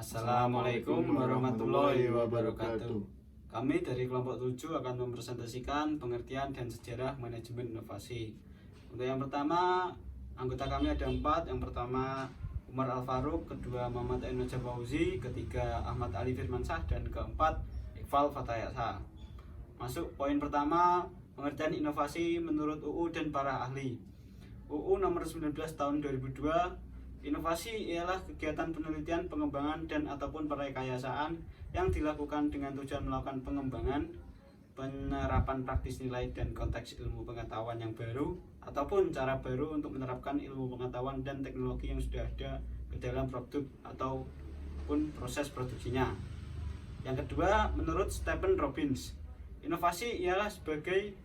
Assalamualaikum warahmatullahi wabarakatuh. Kami dari kelompok 7 akan mempresentasikan pengertian dan sejarah manajemen inovasi. Untuk yang pertama, anggota kami ada 4. Yang pertama Umar Al-Faruq, kedua Muhammad Eno Jabauzi, ketiga Ahmad Ali Firmansyah, dan keempat Iqbal Fatayasa. Masuk poin pertama, pengertian inovasi menurut UU dan para ahli. UU nomor 19 tahun 2002. Inovasi ialah kegiatan penelitian, pengembangan, dan ataupun perekayasaan yang dilakukan dengan tujuan melakukan pengembangan, penerapan praktis nilai dan konteks ilmu pengetahuan yang baru, ataupun cara baru untuk menerapkan ilmu pengetahuan dan teknologi yang sudah ada ke dalam produk ataupun proses produksinya. Yang kedua, menurut Stephen Robbins, inovasi ialah sebagai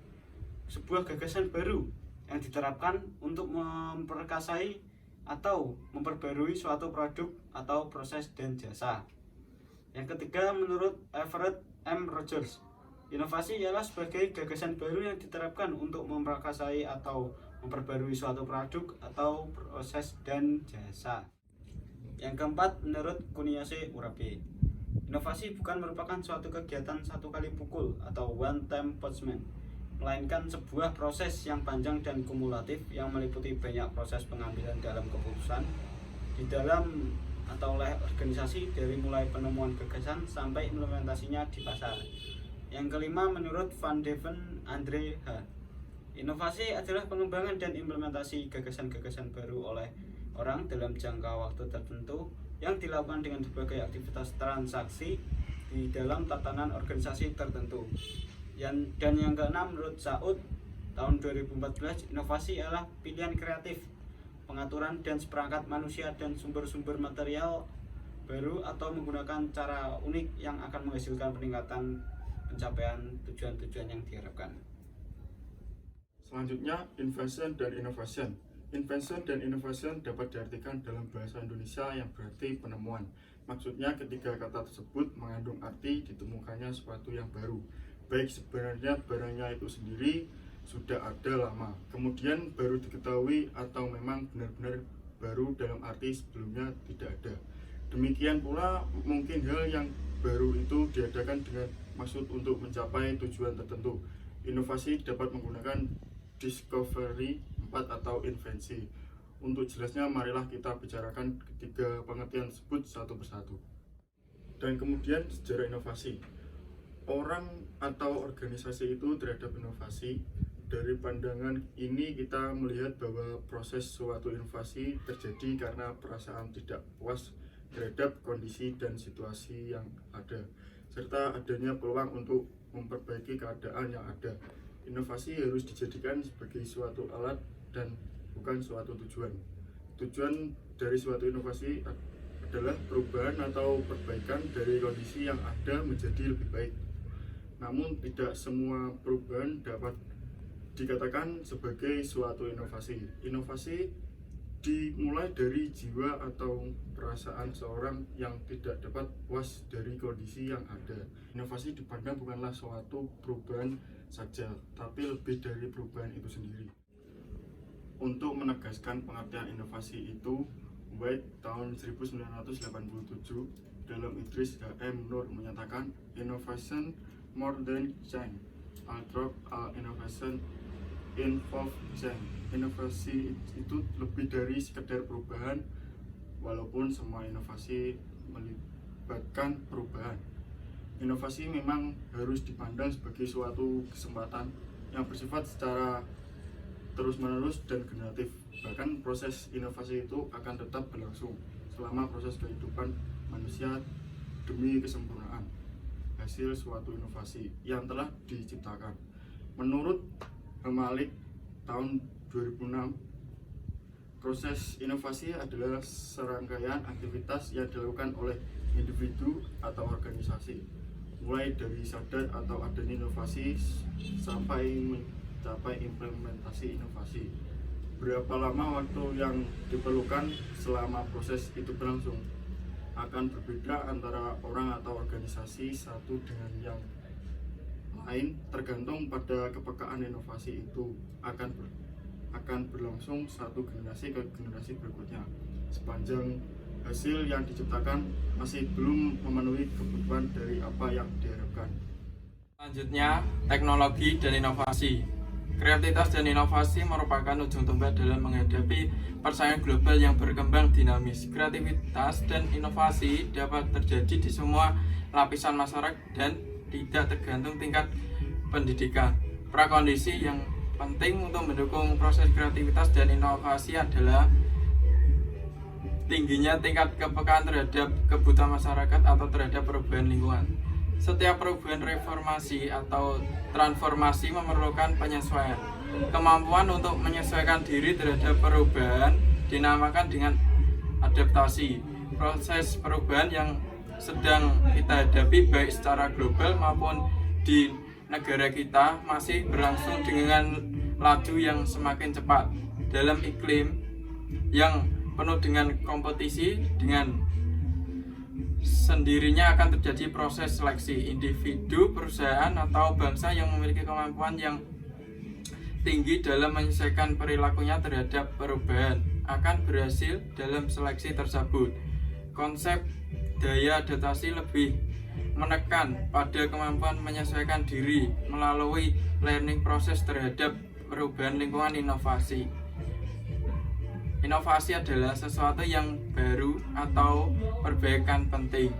sebuah gagasan baru yang diterapkan untuk memperkasai atau memperbarui suatu produk atau proses dan jasa. Yang ketiga, menurut Everett M. Rogers, inovasi ialah sebagai gagasan baru yang diterapkan untuk memperkasai atau memperbarui suatu produk atau proses dan jasa. Yang keempat, menurut Kuniyoshi Urabe, inovasi bukan merupakan suatu kegiatan satu kali pukul atau one time punishment, melainkan sebuah proses yang panjang dan kumulatif yang meliputi banyak proses pengambilan dalam keputusan di dalam atau oleh organisasi, dari mulai penemuan gagasan sampai implementasinya di pasar. Yang kelima, menurut Van Deven Andre H., inovasi adalah pengembangan dan implementasi gagasan-gagasan baru oleh orang dalam jangka waktu tertentu yang dilakukan dengan berbagai aktivitas transaksi di dalam tatanan organisasi tertentu. Dan yang keenam, menurut Saud tahun 2014, inovasi adalah pilihan kreatif, pengaturan dan seperangkat manusia dan sumber-sumber material baru atau menggunakan cara unik yang akan menghasilkan peningkatan pencapaian tujuan-tujuan yang diharapkan. Selanjutnya, invention dan innovation. Invention dan innovation dapat diartikan dalam bahasa Indonesia yang berarti penemuan. Maksudnya ketika kata tersebut mengandung arti ditemukannya sesuatu yang baru, baik sebenarnya barangnya itu sendiri sudah ada lama, kemudian baru diketahui, atau memang benar-benar baru dalam arti sebelumnya tidak ada. Demikian pula mungkin hal yang baru itu diadakan dengan maksud untuk mencapai tujuan tertentu. Inovasi dapat menggunakan discovery 4 atau invensi. Untuk jelasnya, marilah kita bicarakan ketiga pengertian tersebut satu persatu. Dan kemudian sejarah inovasi. Orang atau organisasi itu terhadap inovasi. Dari pandangan ini kita melihat bahwa proses suatu inovasi terjadi karena perasaan tidak puas terhadap kondisi dan situasi yang ada, serta adanya peluang untuk memperbaiki keadaan yang ada. Inovasi harus dijadikan sebagai suatu alat dan bukan suatu tujuan. Tujuan dari suatu inovasi adalah perubahan atau perbaikan dari kondisi yang ada menjadi lebih baik. Namun tidak semua perubahan dapat dikatakan sebagai suatu inovasi. Inovasi dimulai dari jiwa atau perasaan seorang yang tidak dapat puas dari kondisi yang ada. Inovasi dipandang bukanlah suatu perubahan saja, tapi lebih dari perubahan itu sendiri. Untuk menegaskan pengertian inovasi itu, White tahun 1987 dalam Idris H.M. Nur menyatakan, innovation more than change, innovation involve change. Inovasi itu lebih dari sekedar perubahan, walaupun semua inovasi melibatkan perubahan. Inovasi memang harus dipandang sebagai suatu kesempatan yang bersifat secara terus-menerus dan generatif. Bahkan proses inovasi itu akan tetap berlangsung selama proses kehidupan manusia demi kesempurnaan hasil suatu inovasi yang telah diciptakan. Menurut Malik tahun 2006, proses inovasi adalah serangkaian aktivitas yang dilakukan oleh individu atau organisasi, mulai dari sadar atau adanya inovasi sampai mencapai implementasi inovasi. Berapa lama waktu yang diperlukan selama proses itu berlangsung akan berbeda antara orang atau organisasi satu dengan yang lain, tergantung pada kepekaan inovasi itu akan berlangsung satu generasi ke generasi berikutnya. Sepanjang hasil yang diciptakan masih belum memenuhi kebutuhan dari apa yang diharapkan. Selanjutnya, teknologi dan inovasi. Kreativitas dan inovasi merupakan ujung tombak dalam menghadapi persaingan global yang berkembang dinamis. Kreativitas dan inovasi dapat terjadi di semua lapisan masyarakat dan tidak tergantung tingkat pendidikan. Prakondisi yang penting untuk mendukung proses kreativitas dan inovasi adalah tingginya tingkat kepekaan terhadap kebutuhan masyarakat atau terhadap perubahan lingkungan. Setiap perubahan reformasi atau transformasi memerlukan penyesuaian. Kemampuan untuk menyesuaikan diri terhadap perubahan dinamakan dengan adaptasi. Proses perubahan yang sedang kita hadapi baik secara global maupun di negara kita masih berlangsung dengan laju yang semakin cepat. Dalam iklim yang penuh dengan kompetisi, dengan sendirinya akan terjadi proses seleksi. Individu, perusahaan, atau bangsa yang memiliki kemampuan yang tinggi dalam menyesuaikan perilakunya terhadap perubahan akan berhasil dalam seleksi tersebut. Konsep daya adaptasi lebih menekan pada kemampuan menyesuaikan diri melalui learning proses terhadap perubahan lingkungan. Inovasi adalah sesuatu yang baru atau perbaikan penting,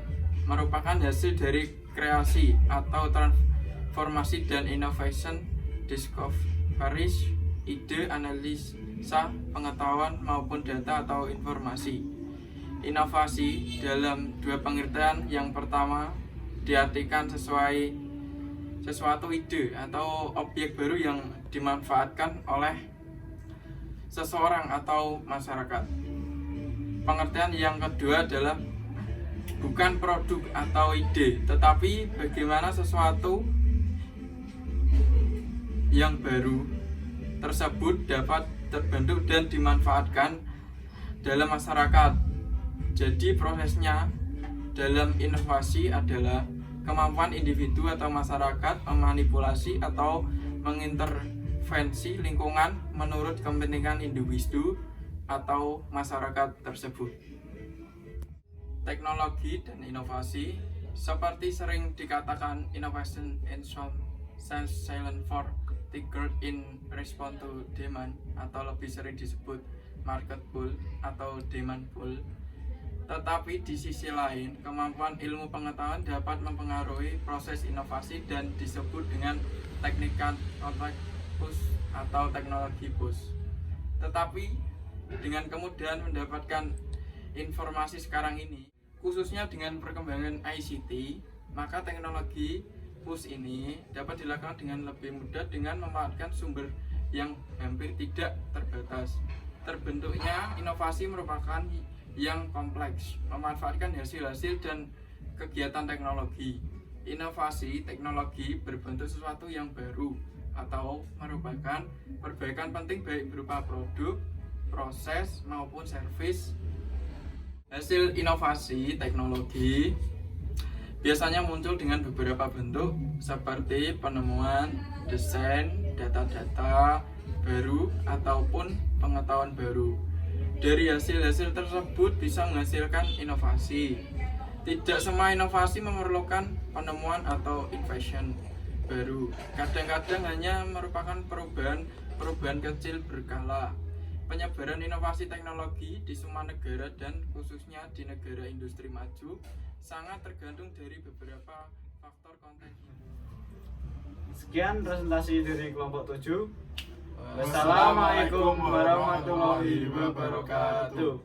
merupakan hasil dari kreasi atau transformasi dan innovation, discovery, ide, analisa, pengetahuan maupun data atau informasi. Inovasi dalam dua pengertian. Yang pertama diartikan sesuatu ide atau objek baru yang dimanfaatkan oleh seseorang atau masyarakat. Pengertian yang kedua adalah bukan produk atau ide, tetapi bagaimana sesuatu yang baru tersebut dapat terbentuk dan dimanfaatkan dalam masyarakat. Jadi prosesnya dalam inovasi adalah kemampuan individu atau masyarakat memanipulasi atau mengintervensi lingkungan menurut kepentingan individu atau masyarakat tersebut. Teknologi dan inovasi seperti sering dikatakan innovation in some sense silent for triggered in response to demand, atau lebih sering disebut market pull atau demand pull. Tetapi di sisi lain, kemampuan ilmu pengetahuan dapat mempengaruhi proses inovasi dan disebut dengan teknik push atau teknologi push. Tetapi dengan kemudahan mendapatkan informasi sekarang ini, khususnya dengan perkembangan ICT, maka teknologi push ini dapat dilakukan dengan lebih mudah dengan memanfaatkan sumber yang hampir tidak terbatas. Terbentuknya inovasi merupakan yang kompleks, memanfaatkan hasil-hasil dan kegiatan teknologi. Inovasi teknologi berbentuk sesuatu yang baru atau merupakan perbaikan penting baik berupa produk, proses maupun servis. Hasil inovasi teknologi biasanya muncul dengan beberapa bentuk seperti penemuan, desain, data-data baru ataupun pengetahuan baru. Dari hasil-hasil tersebut bisa menghasilkan inovasi. Tidak semua inovasi memerlukan penemuan atau invention baru. Kadang-kadang hanya merupakan perubahan kecil berkala. Penyebaran inovasi teknologi di semua negara dan khususnya di negara industri maju sangat tergantung dari beberapa faktor konteks. Sekian presentasi dari kelompok 7. Wassalamualaikum warahmatullahi wabarakatuh.